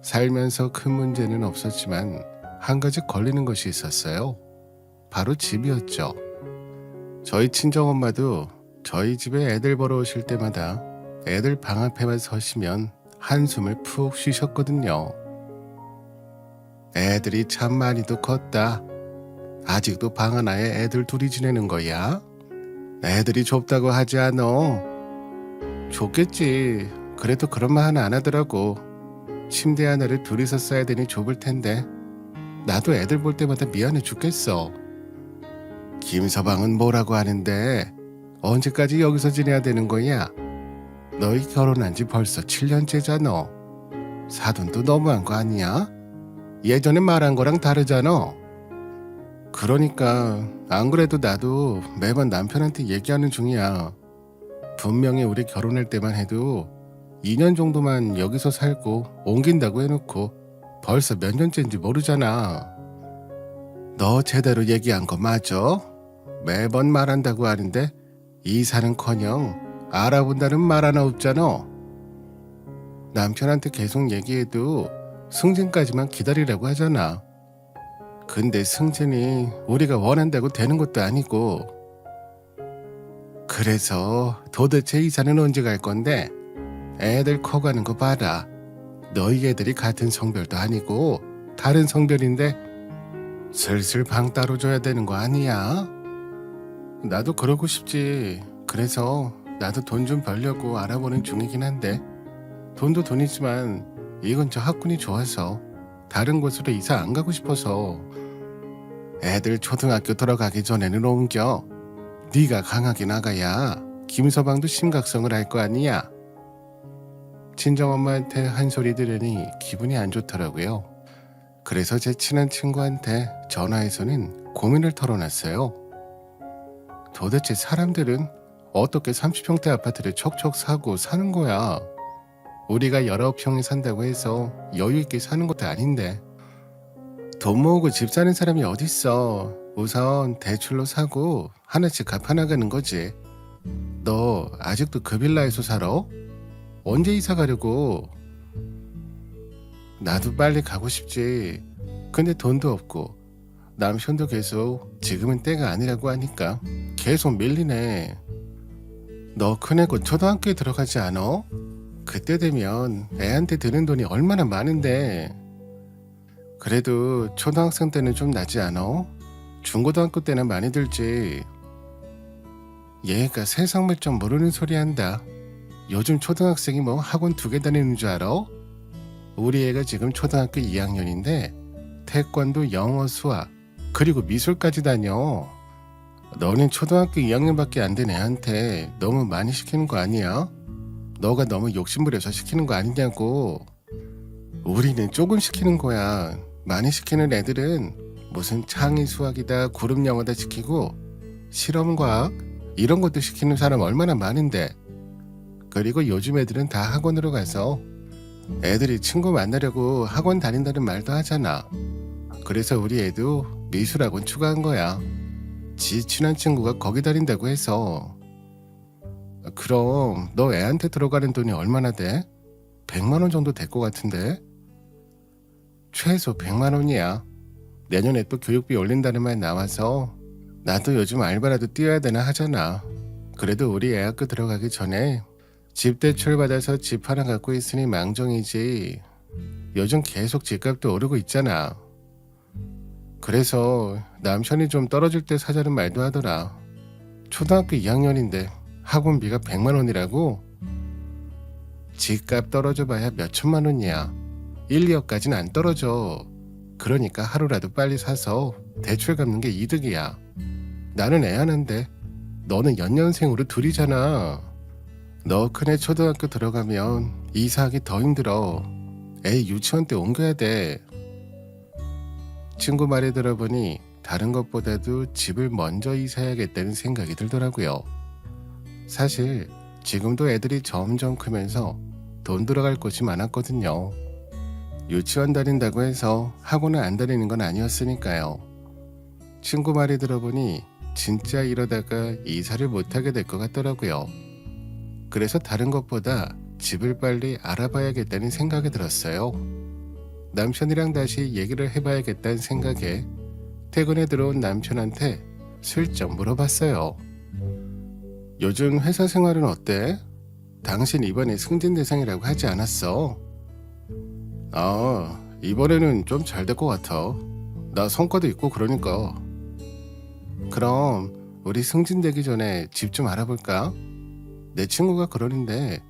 살면서 큰 문제는 없었지만 한 가지 걸리는 것이 있었어요. 바로 집이었죠. 저희 친정엄마도 저희 집에 애들 보러 오실 때마다 애들 방 앞에만 서시면 한숨을 푹 쉬셨거든요. 애들이 참 많이도 컸다. 아직도 방 하나에 애들 둘이 지내는 거야? 애들이 좁다고 하지 않어? 좁겠지. 그래도 그런 말 하나 안 하더라고. 침대 하나를 둘이서 써야 되니 좁을 텐데. 나도 애들 볼 때마다 미안해 죽겠어. 김서방은 뭐라고 하는데 언제까지 여기서 지내야 되는 거야? 너희 결혼한 지 벌써 7년째잖아. 사돈도 너무한 거 아니야? 예전에 말한 거랑 다르잖아. 그러니까 안 그래도 나도 매번 남편한테 얘기하는 중이야. 분명히 우리 결혼할 때만 해도 2년 정도만 여기서 살고 옮긴다고 해놓고 벌써 몇 년째인지 모르잖아. 너 제대로 얘기한 거 맞아? 매번 말한다고 하는데 이사는커녕 알아본다는 말 하나 없잖아. 남편한테 계속 얘기해도 승진까지만 기다리라고 하잖아. 근데 승진이 우리가 원한다고 되는 것도 아니고. 그래서 도대체 이사는 언제 갈 건데? 애들 커가는 거 봐라. 너희 애들이 같은 성별도 아니고 다른 성별인데 슬슬 방 따로 줘야 되는 거 아니야? 나도 그러고 싶지. 그래서 나도 돈 좀 벌려고 알아보는 중이긴 한데 돈도 돈이지만 이건 저 학군이 좋아서 다른 곳으로 이사 안 가고 싶어서. 애들 초등학교 들어가기 전에는 옮겨. 네가 강하게 나가야 김서방도 심각성을 알 거 아니야. 친정엄마한테 한 소리 들으니 기분이 안 좋더라고요. 그래서 제 친한 친구한테 전화해서는 고민을 털어놨어요. 도대체 사람들은 어떻게 30평대 아파트를 척척 사고 사는 거야? 우리가 19평에 산다고 해서 여유 있게 사는 것도 아닌데. 돈 모으고 집 사는 사람이 어딨어. 우선 대출로 사고 하나씩 갚아나가는 거지. 너 아직도 그 빌라에서 살아? 언제 이사 가려고? 나도 빨리 가고 싶지. 근데 돈도 없고 남편도 계속 지금은 때가 아니라고 하니까 계속 밀리네. 너 큰애 곧 초등학교에 들어가지 않아? 그때 되면 애한테 드는 돈이 얼마나 많은데. 그래도 초등학생 때는 좀 나지 않아? 중고등학교 때는 많이 들지. 얘가 세상 물정 모르는 소리 한다. 요즘 초등학생이 뭐 학원 2개 다니는 줄 알아? 우리 애가 지금 초등학교 2학년인데 태권도, 영어, 수학, 그리고 미술까지 다녀. 너는 초등학교 2학년밖에 안 된 애한테 너무 많이 시키는 거 아니야? 너가 너무 욕심부려서 시키는 거 아니냐고. 우리는 조금 시키는 거야. 많이 시키는 애들은 무슨 창의 수학이다, 그룹 영어다 시키고 실험과학 이런 것도 시키는 사람 얼마나 많은데. 그리고 요즘 애들은 다 학원으로 가서 애들이 친구 만나려고 학원 다닌다는 말도 하잖아. 그래서 우리 애도 미술학원 추가한 거야. 지 친한 친구가 거기 다닌다고 해서. 그럼 너 애한테 들어가는 돈이 얼마나 돼? 100만 원 정도 될 것 같은데? 최소 100만 원이야. 내년에 또 교육비 올린다는 말 나와서 나도 요즘 알바라도 뛰어야 되나 하잖아. 그래도 우리 애 학교 들어가기 전에 집 대출 받아서 집 하나 갖고 있으니 망정이지. 요즘 계속 집값도 오르고 있잖아. 그래서 남편이 좀 떨어질 때 사자는 말도 하더라. 초등학교 2학년인데 학원비가 100만 원이라고? 집값 떨어져 봐야 몇 천만 원이야. 1, 2억까지는 안 떨어져. 그러니까 하루라도 빨리 사서 대출 갚는 게 이득이야. 나는 애 하나인데 너는 연년생으로 둘이잖아. 너 큰애 초등학교 들어가면 이사하기 더 힘들어. 애 유치원 때 옮겨야 돼. 친구 말에 들어보니 다른 것보다도 집을 먼저 이사해야겠다는 생각이 들더라고요. 사실 지금도 애들이 점점 크면서 돈 들어갈 곳이 많았거든요. 유치원 다닌다고 해서 학원을 안 다니는 건 아니었으니까요. 친구 말이 들어보니 진짜 이러다가 이사를 못하게 될 것 같더라고요. 그래서 다른 것보다 집을 빨리 알아봐야겠다는 생각이 들었어요. 남편이랑 다시 얘기를 해봐야겠다는 생각에 퇴근에 들어온 남편한테 슬쩍 물어봤어요. 요즘 회사 생활은 어때? 당신 이번에 승진 대상이라고 하지 않았어? 아, 이번에는 좀 잘 될 것 같아. 나 성과도 있고 그러니까. 그럼 우리 승진되기 전에 집 좀 알아볼까? 내 친구가 그러는데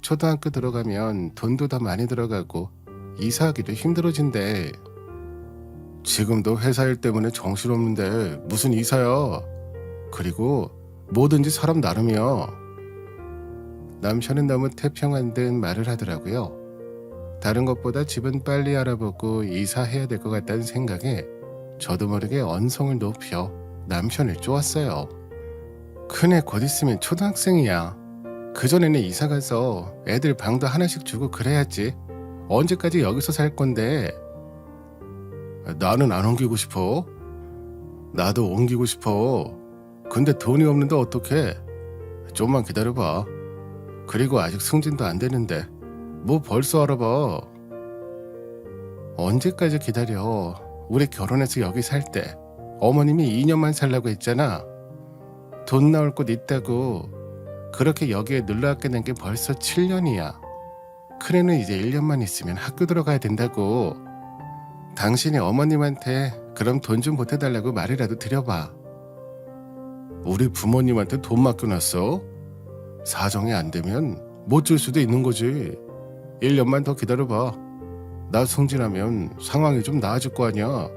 초등학교 들어가면 돈도 더 많이 들어가고 이사하기도 힘들어진대. 지금도 회사 일 때문에 정신없는데 무슨 이사야. 그리고 뭐든지 사람 나름이야. 남편은 너무 태평한 듯 말을 하더라고요. 다른 것보다 집은 빨리 알아보고 이사해야 될 것 같다는 생각에 저도 모르게 언성을 높여 남편을 쪼았어요. 큰애 곧 있으면 초등학생이야. 그전에는 이사 가서 애들 방도 하나씩 주고 그래야지. 언제까지 여기서 살 건데? 나는 안 옮기고 싶어. 나도 옮기고 싶어. 근데 돈이 없는데 어떡해? 좀만 기다려봐. 그리고 아직 승진도 안 되는데 뭐 벌써 알아봐. 언제까지 기다려? 우리 결혼해서 여기 살 때 어머님이 2년만 살라고 했잖아. 돈 나올 곳 있다고. 그렇게 여기에 눌러앉게 된 게 벌써 7년이야. 큰애는 이제 1년만 있으면 학교 들어가야 된다고. 당신이 어머님한테 그럼 돈 좀 보태달라고 말이라도 드려봐. 우리 부모님한테 돈 맡겨놨어? 사정이 안 되면 못 줄 수도 있는 거지. 1년만 더 기다려봐. 나 승진하면 상황이 좀 나아질 거 아니야.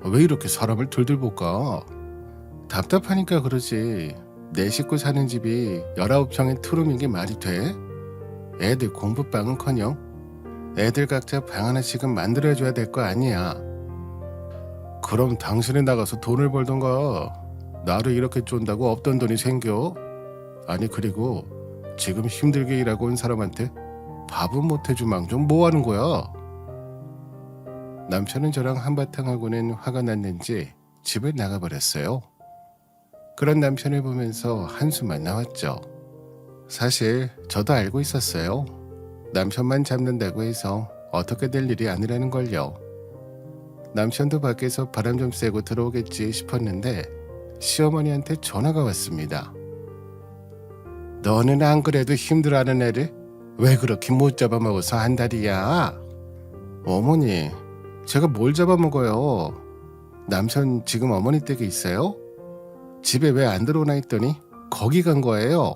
왜 이렇게 사람을 들들 볶아? 답답하니까 그러지. 내 식구 사는 집이 19평의 투룸인 게 말이 돼? 애들 공부방은커녕 애들 각자 방 하나씩은 만들어줘야 될 거 아니야. 그럼 당신이 나가서 돈을 벌던가. 나를 이렇게 쫀다고 없던 돈이 생겨? 아니 그리고 지금 힘들게 일하고 온 사람한테 밥은 못 해준 망정 뭐 하는 거야? 남편은 저랑 한바탕 하고는 화가 났는지 집을 나가버렸어요. 그런 남편을 보면서 한숨만 나왔죠. 사실 저도 알고 있었어요. 남편만 잡는다고 해서 어떻게 될 일이 아니라는 걸요. 남편도 밖에서 바람 좀 쐬고 들어오겠지 싶었는데 시어머니한테 전화가 왔습니다. 너는 안 그래도 힘들어하는 애를 왜 그렇게 못 잡아먹어서 한달이야? 어머니, 제가 뭘 잡아먹어요? 남편 지금 어머니 댁에 있어요? 집에 왜 안 들어오나 했더니 거기 간 거예요.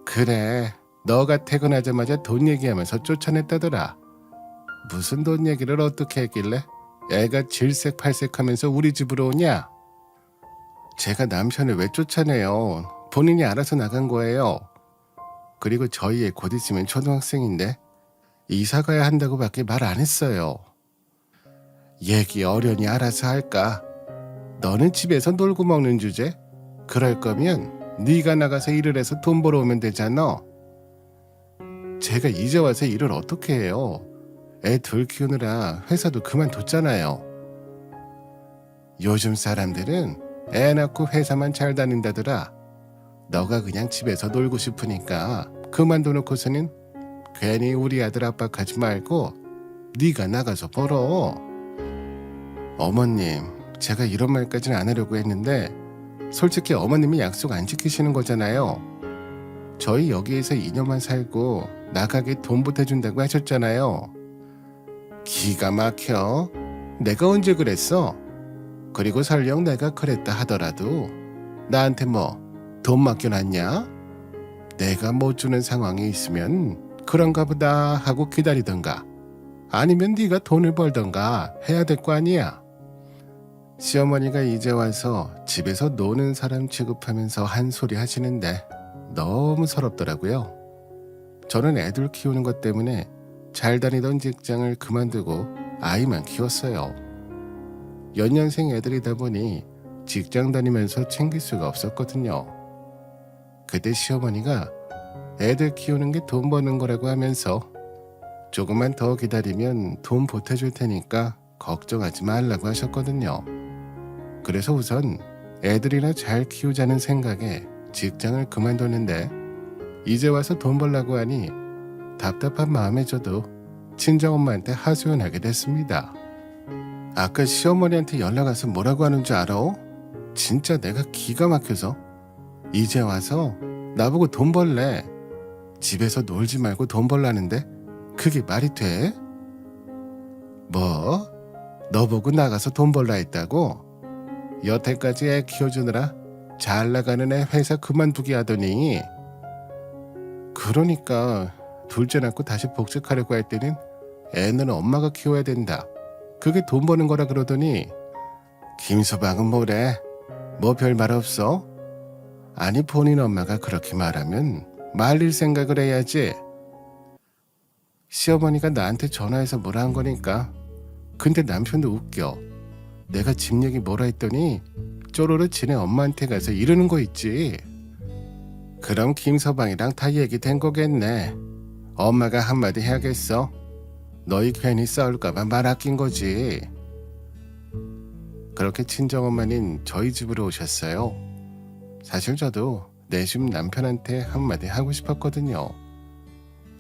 그래, 너가 퇴근하자마자 돈 얘기하면서 쫓아냈다더라. 무슨 돈 얘기를 어떻게 했길래 애가 질색팔색하면서 우리 집으로 오냐? 제가 남편을 왜 쫓아내요? 본인이 알아서 나간 거예요. 그리고 저희 애 곧 있으면 초등학생인데 이사 가야 한다고밖에 말 안 했어요. 얘기 어련히 알아서 할까? 너는 집에서 놀고 먹는 주제? 그럴 거면 네가 나가서 일을 해서 돈 벌어오면 되잖아. 제가 이제 와서 일을 어떻게 해요? 애 둘 키우느라 회사도 그만뒀잖아요. 요즘 사람들은 애 낳고 회사만 잘 다닌다더라. 너가 그냥 집에서 놀고 싶으니까 그만둬놓고서는 괜히 우리 아들 압박하지 말고 네가 나가서 벌어. 어머님, 제가 이런 말까지는 안 하려고 했는데 솔직히 어머님이 약속 안 지키시는 거잖아요. 저희 여기에서 2년만 살고 나가게 돈 보태준다고 하셨잖아요. 기가 막혀. 내가 언제 그랬어? 그리고 설령 내가 그랬다 하더라도 나한테 뭐 돈 맡겨놨냐? 내가 못 주는 상황에 있으면 그런가 보다 하고 기다리던가 아니면 네가 돈을 벌던가 해야 될 거 아니야. 시어머니가 이제 와서 집에서 노는 사람 취급하면서 한 소리 하시는데 너무 서럽더라고요. 저는 애들 키우는 것 때문에 잘 다니던 직장을 그만두고 아이만 키웠어요. 연년생 애들이다 보니 직장 다니면서 챙길 수가 없었거든요. 그때 시어머니가 애들 키우는 게 돈 버는 거라고 하면서 조금만 더 기다리면 돈 보태줄 테니까 걱정하지 말라고 하셨거든요. 그래서 우선 애들이나 잘 키우자는 생각에 직장을 그만뒀는데 이제 와서 돈 벌라고 하니 답답한 마음에 저도 친정엄마한테 하소연하게 됐습니다. 아까 시어머니한테 연락 와서 뭐라고 하는 줄 알아? 진짜 내가 기가 막혀서 이제 와서 나보고 돈 벌래. 집에서 놀지 말고 돈 벌라는데 그게 말이 돼? 뭐? 너 보고 나가서 돈 벌라 했다고? 여태까지 애 키워주느라 잘 나가는 애 회사 그만두게 하더니 그러니까 둘째 낳고 다시 복직하려고 할 때는 애는 엄마가 키워야 된다. 그게 돈 버는 거라 그러더니 김서방은 뭐래? 뭐 별말 없어? 아니 본인 엄마가 그렇게 말하면 말릴 생각을 해야지. 시어머니가 나한테 전화해서 뭐라 한 거니까. 근데 남편도 웃겨. 내가 집 얘기 뭐라 했더니 쪼로로 지네 엄마한테 가서 이러는 거 있지. 그럼 김서방이랑 다 얘기된 거겠네. 엄마가 한마디 해야겠어. 너희 괜히 싸울까봐 말 아낀 거지. 그렇게 친정엄마는 저희 집으로 오셨어요. 사실 저도 내 집 남편한테 한마디 하고 싶었거든요.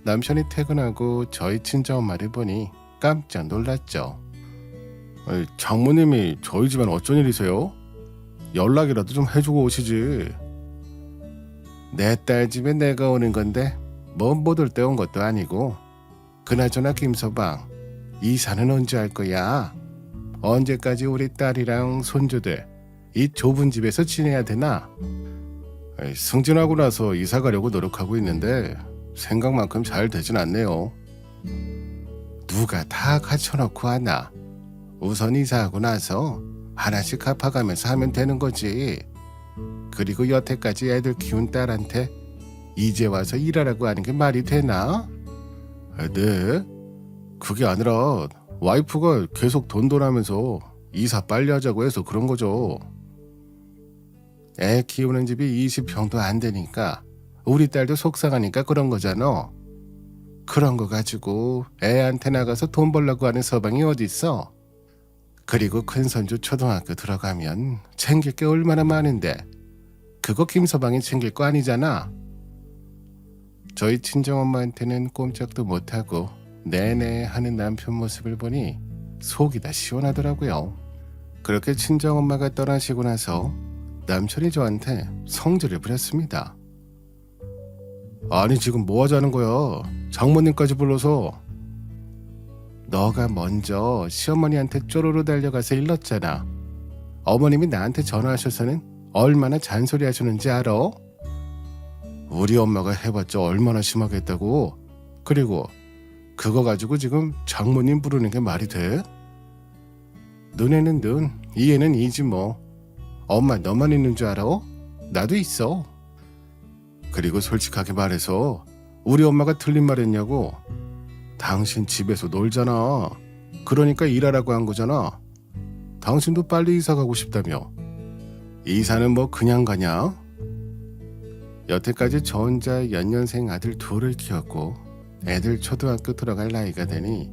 남편이 퇴근하고 저희 친정엄마를 보니 깜짝 놀랐죠. 장모님이 저희 집안 어쩐 일이세요? 연락이라도 좀 해주고 오시지. 내 딸 집에 내가 오는 건데 뭐 못 올 때 온 것도 아니고. 그나저나 김서방, 이사는 언제 할 거야? 언제까지 우리 딸이랑 손주들 이 좁은 집에서 지내야 되나? 승진하고 나서 이사 가려고 노력하고 있는데 생각만큼 잘 되진 않네요. 누가 다 갖춰놓고 하나? 우선 이사하고 나서 하나씩 갚아가면서 하면 되는 거지. 그리고 여태까지 애들 키운 딸한테 이제 와서 일하라고 하는 게 말이 되나? 네? 그게 아니라 와이프가 계속 돈하면서 이사 빨리 하자고 해서 그런 거죠. 애 키우는 집이 20평도 안 되니까 우리 딸도 속상하니까 그런 거잖아. 그런 거 가지고 애한테 나가서 돈 벌려고 하는 서방이 어딨어. 그리고 큰손주 초등학교 들어가면 챙길 게 얼마나 많은데 그거 김서방이 챙길 거 아니잖아. 저희 친정엄마한테는 꼼짝도 못하고 내내 하는 남편 모습을 보니 속이 다 시원하더라고요. 그렇게 친정엄마가 떠나시고 나서 남편이 저한테 성질을 부렸습니다. 아니 지금 뭐 하자는 거야? 장모님까지 불러서. 너가 먼저 시어머니한테 쪼로로 달려가서 일렀잖아. 어머님이 나한테 전화하셔서는 얼마나 잔소리 하시는지 알아? 우리 엄마가 해봤자 얼마나 심하겠다고. 그리고 그거 가지고 지금 장모님 부르는 게 말이 돼? 눈에는 눈, 이에는 이지 뭐. 엄마 너만 있는 줄 알아? 나도 있어. 그리고 솔직하게 말해서 우리 엄마가 틀린 말 했냐고. 당신 집에서 놀잖아. 그러니까 일하라고 한 거잖아. 당신도 빨리 이사 가고 싶다며. 이사는 뭐 그냥 가냐? 여태까지 저 혼자 연년생 아들 둘을 키웠고 애들 초등학교 들어갈 나이가 되니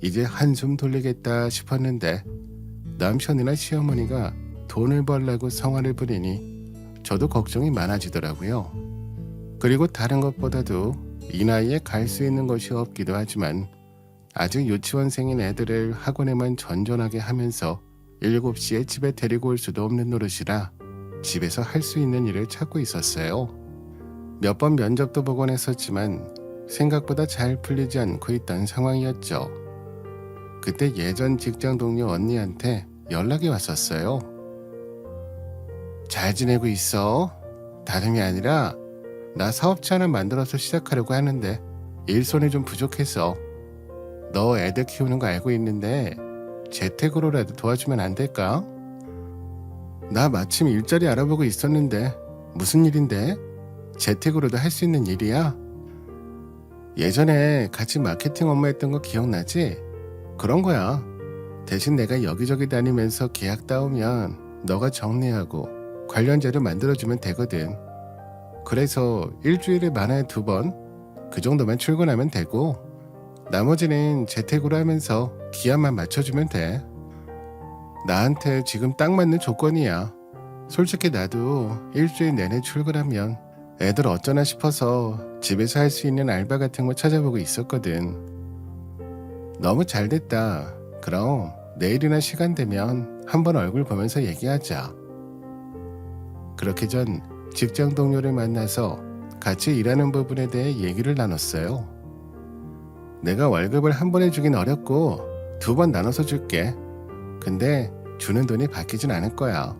이제 한숨 돌리겠다 싶었는데 남편이나 시어머니가 돈을 벌라고 성화를 부리니 저도 걱정이 많아지더라고요. 그리고 다른 것보다도 이 나이에 갈 수 있는 것이 없기도 하지만 아직 유치원생인 애들을 학원에만 전전하게 하면서 7시에 집에 데리고 올 수도 없는 노릇이라 집에서 할 수 있는 일을 찾고 있었어요. 몇 번 면접도 보곤 했었지만 생각보다 잘 풀리지 않고 있던 상황이었죠. 그때 예전 직장 동료 언니한테 연락이 왔었어요. 잘 지내고 있어? 다름이 아니라 나 사업체 하나 만들어서 시작하려고 하는데 일손이 좀 부족해서 너 애들 키우는 거 알고 있는데 재택으로라도 도와주면 안 될까? 나 마침 일자리 알아보고 있었는데 무슨 일인데? 재택으로도 할 수 있는 일이야? 예전에 같이 마케팅 업무 했던 거 기억나지? 그런 거야. 대신 내가 여기저기 다니면서 계약 따오면 너가 정리하고 관련 자료 만들어주면 되거든. 그래서 일주일에 많아야 2번 그 정도만 출근하면 되고 나머지는 재택으로 하면서 기한만 맞춰주면 돼. 나한테 지금 딱 맞는 조건이야. 솔직히 나도 일주일 내내 출근하면 애들 어쩌나 싶어서 집에서 할 수 있는 알바 같은 거 찾아보고 있었거든. 너무 잘 됐다. 그럼 내일이나 시간 되면 한번 얼굴 보면서 얘기하자. 그렇게 전 직장 동료를 만나서 같이 일하는 부분에 대해 얘기를 나눴어요. 내가 월급을 한 번에 주긴 어렵고 2번 나눠서 줄게. 근데 주는 돈이 바뀌진 않을 거야.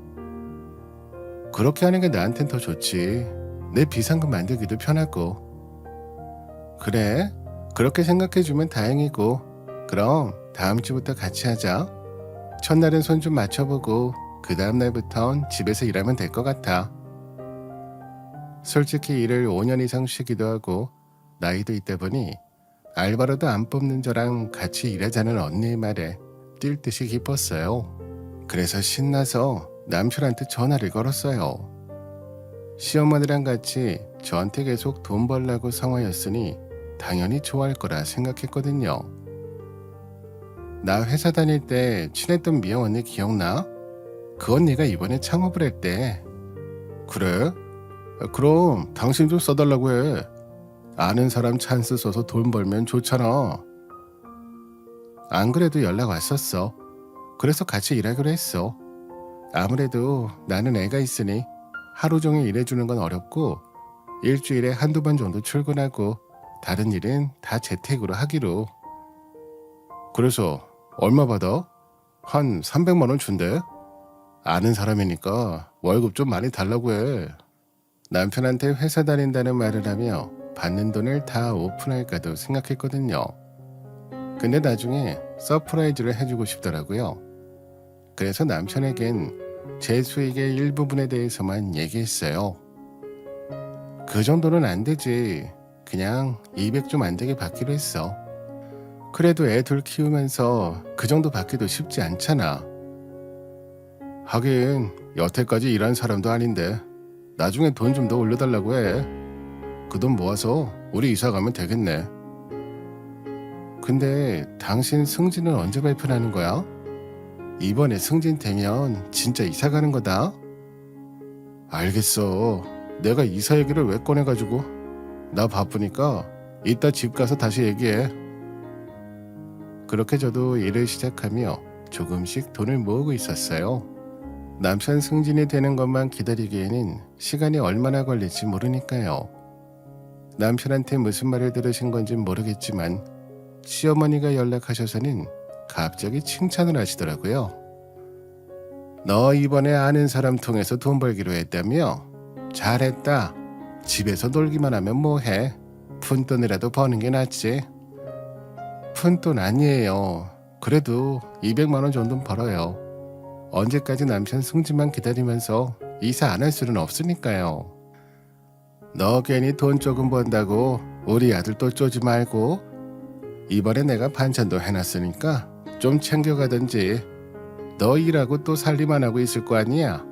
그렇게 하는 게 나한텐 더 좋지. 내 비상금 만들기도 편하고. 그래? 그렇게 생각해주면 다행이고. 그럼 다음 주부터 같이 하자. 첫날은 손 좀 맞춰보고 그 다음날부턴 집에서 일하면 될 것 같아. 솔직히 일을 5년 이상 쉬기도 하고 나이도 있다 보니 알바로도 안 뽑는 저랑 같이 일하자는 언니의 말에 뛸 듯이 기뻤어요. 그래서 신나서 남편한테 전화를 걸었어요. 시어머니랑 같이 저한테 계속 돈 벌라고 성화였으니 당연히 좋아할 거라 생각했거든요. 나 회사 다닐 때 친했던 미영 언니 기억나? 그 언니가 이번에 창업을 했대. 그래? 그럼 당신 좀 써달라고 해. 아는 사람 찬스 써서 돈 벌면 좋잖아. 안 그래도 연락 왔었어. 그래서 같이 일하기로 했어. 아무래도 나는 애가 있으니 하루 종일 일해주는 건 어렵고 일주일에 1~2번 정도 출근하고 다른 일은 다 재택으로 하기로. 그래서 얼마 받아? 한 300만 원 준대. 아는 사람이니까 월급 좀 많이 달라고 해. 남편한테 회사 다닌다는 말을 하며 받는 돈을 다 오픈할까도 생각했거든요. 근데 나중에 서프라이즈를 해주고 싶더라고요. 그래서 남편에겐 제 수익의 일부분에 대해서만 얘기했어요. 그 정도는 안 되지. 그냥 200 좀 안 되게 받기로 했어. 그래도 애 둘 키우면서 그 정도 받기도 쉽지 않잖아. 하긴 여태까지 일한 사람도 아닌데 나중에 돈 좀 더 올려달라고 해. 그 돈 모아서 우리 이사 가면 되겠네. 근데 당신 승진은 언제 발표하는 거야? 이번에 승진 되면 진짜 이사 가는 거다. 알겠어. 내가 이사 얘기를 왜 꺼내가지고. 나 바쁘니까 이따 집 가서 다시 얘기해. 그렇게 저도 일을 시작하며 조금씩 돈을 모으고 있었어요. 남편 승진이 되는 것만 기다리기에는 시간이 얼마나 걸릴지 모르니까요. 남편한테 무슨 말을 들으신 건진 모르겠지만 시어머니가 연락하셔서는 갑자기 칭찬을 하시더라고요. 너 이번에 아는 사람 통해서 돈 벌기로 했다며? 잘했다. 집에서 놀기만 하면 뭐해. 푼돈이라도 버는 게 낫지. 푼돈 아니에요. 그래도 200만 원 정도는 벌어요. 언제까지 남편 승진만 기다리면서 이사 안 할 수는 없으니까요. 너 괜히 돈 조금 번다고 우리 아들 또 쪼지 말고. 이번에 내가 반찬도 해놨으니까 좀 챙겨가든지. 너 일하고 또 살림만 하고 있을 거 아니야.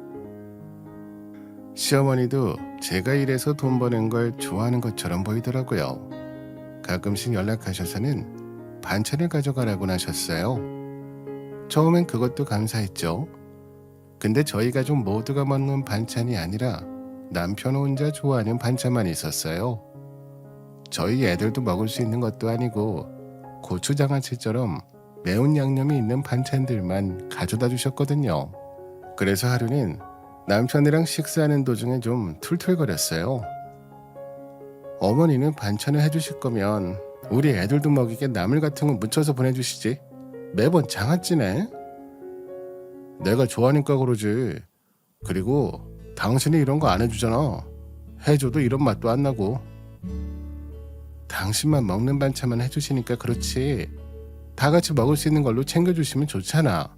시어머니도 제가 일해서 돈 버는 걸 좋아하는 것처럼 보이더라고요. 가끔씩 연락하셔서는 반찬을 가져가라고 하셨어요. 처음엔 그것도 감사했죠. 근데 저희 가족 모두가 먹는 반찬이 아니라 남편 혼자 좋아하는 반찬만 있었어요. 저희 애들도 먹을 수 있는 것도 아니고 고추장아찌처럼 매운 양념이 있는 반찬들만 가져다 주셨거든요. 그래서 하루는 남편이랑 식사하는 도중에 좀 툴툴거렸어요. 어머니는 반찬을 해주실 거면 우리 애들도 먹이게 나물 같은 거 무쳐서 보내주시지. 매번 장아찌네. 내가 좋아하니까 그러지. 그리고 당신이 이런 거 안 해주잖아. 해줘도 이런 맛도 안 나고. 당신만 먹는 반찬만 해주시니까 그렇지. 다 같이 먹을 수 있는 걸로 챙겨주시면 좋잖아.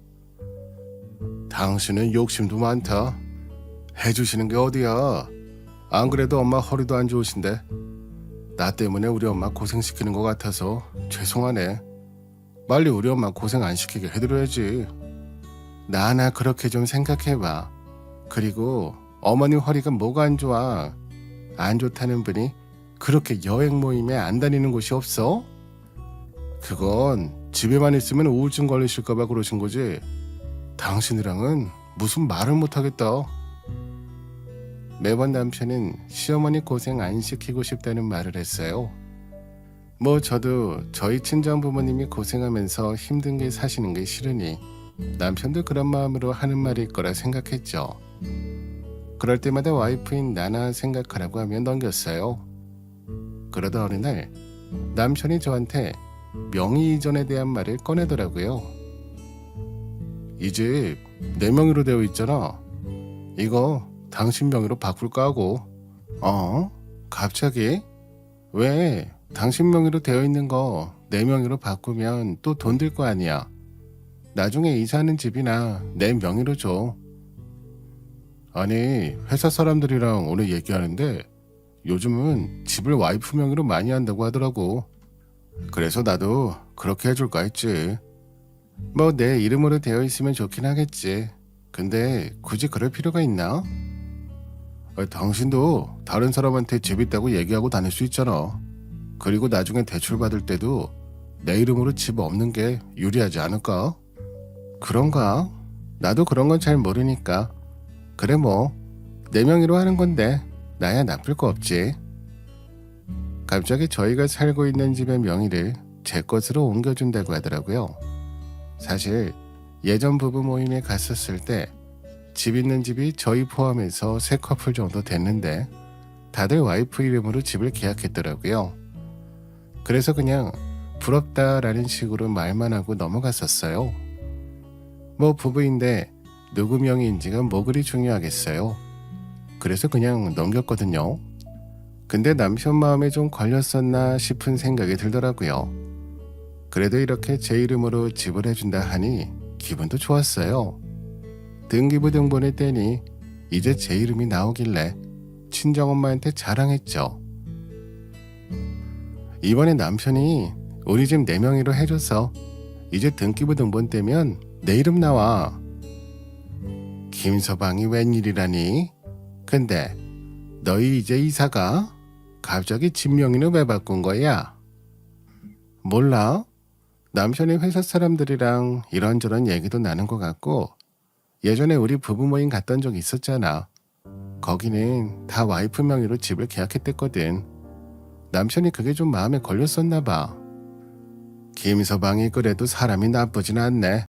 당신은 욕심도 많다. 해주시는 게 어디야. 안 그래도 엄마 허리도 안 좋으신데 나 때문에 우리 엄마 고생시키는 것 같아서 죄송하네. 빨리 우리 엄마 고생 안 시키게 해드려야지. 나나 그렇게 좀 생각해봐. 그리고 어머니 허리가 뭐가 안 좋아. 안 좋다는 분이 그렇게 여행 모임에 안 다니는 곳이 없어? 그건 집에만 있으면 우울증 걸리실까봐 그러신 거지. 당신이랑은 무슨 말을 못하겠다. 매번 남편은 시어머니 고생 안 시키고 싶다는 말을 했어요. 뭐 저도 저희 친정 부모님이 고생하면서 힘든 게 사시는 게 싫으니 남편도 그런 마음으로 하는 말일 거라 생각했죠. 그럴 때마다 와이프인 나나 생각하라고 하며 넘겼어요. 그러다 어느 날 남편이 저한테 명의 이전에 대한 말을 꺼내더라고요. 이 집 내 명의로 되어 있잖아. 이거 당신 명의로 바꿀까 하고. 어? 갑자기? 왜 당신 명의로 되어 있는 거 내 명의로 바꾸면 또 돈 들 거 아니야. 나중에 이사하는 집이나 내 명의로 줘. 아니, 회사 사람들이랑 오늘 얘기하는데 요즘은 집을 와이프 명의로 많이 한다고 하더라고. 그래서 나도 그렇게 해줄까 했지. 뭐 내 이름으로 되어 있으면 좋긴 하겠지. 근데 굳이 그럴 필요가 있나? 당신도 다른 사람한테 집 있다고 얘기하고 다닐 수 있잖아. 그리고 나중에 대출 받을 때도 내 이름으로 집 없는 게 유리하지 않을까? 그런가? 나도 그런 건 잘 모르니까. 그래 뭐 내 명의로 하는 건데 나야 나쁠 거 없지. 갑자기 저희가 살고 있는 집의 명의를 제 것으로 옮겨준다고 하더라고요. 사실 예전 부부 모임에 갔었을 때 집 있는 집이 저희 포함해서 3커플 정도 됐는데 다들 와이프 이름으로 집을 계약했더라고요. 그래서 그냥 부럽다라는 식으로 말만 하고 넘어갔었어요. 뭐 부부인데 누구 명의인지가 뭐 그리 중요하겠어요. 그래서 그냥 넘겼거든요. 근데 남편 마음에 좀 걸렸었나 싶은 생각이 들더라고요. 그래도 이렇게 제 이름으로 집을 해준다 하니 기분도 좋았어요. 등기부 등본을 떼니 이제 제 이름이 나오길래 친정엄마한테 자랑했죠. 이번에 남편이 우리 집 내 명의로 해줘서 이제 등기부 등본 떼면 내 이름 나와. 김서방이 웬일이라니? 근데 너희 이제 이사가? 갑자기 집 명의는 왜 바꾼 거야? 몰라. 남편이 회사 사람들이랑 이런저런 얘기도 나눈 것 같고 예전에 우리 부부 모임 갔던 적 있었잖아. 거기는 다 와이프 명의로 집을 계약했댔거든. 남편이 그게 좀 마음에 걸렸었나 봐. 김서방이 그래도 사람이 나쁘진 않네.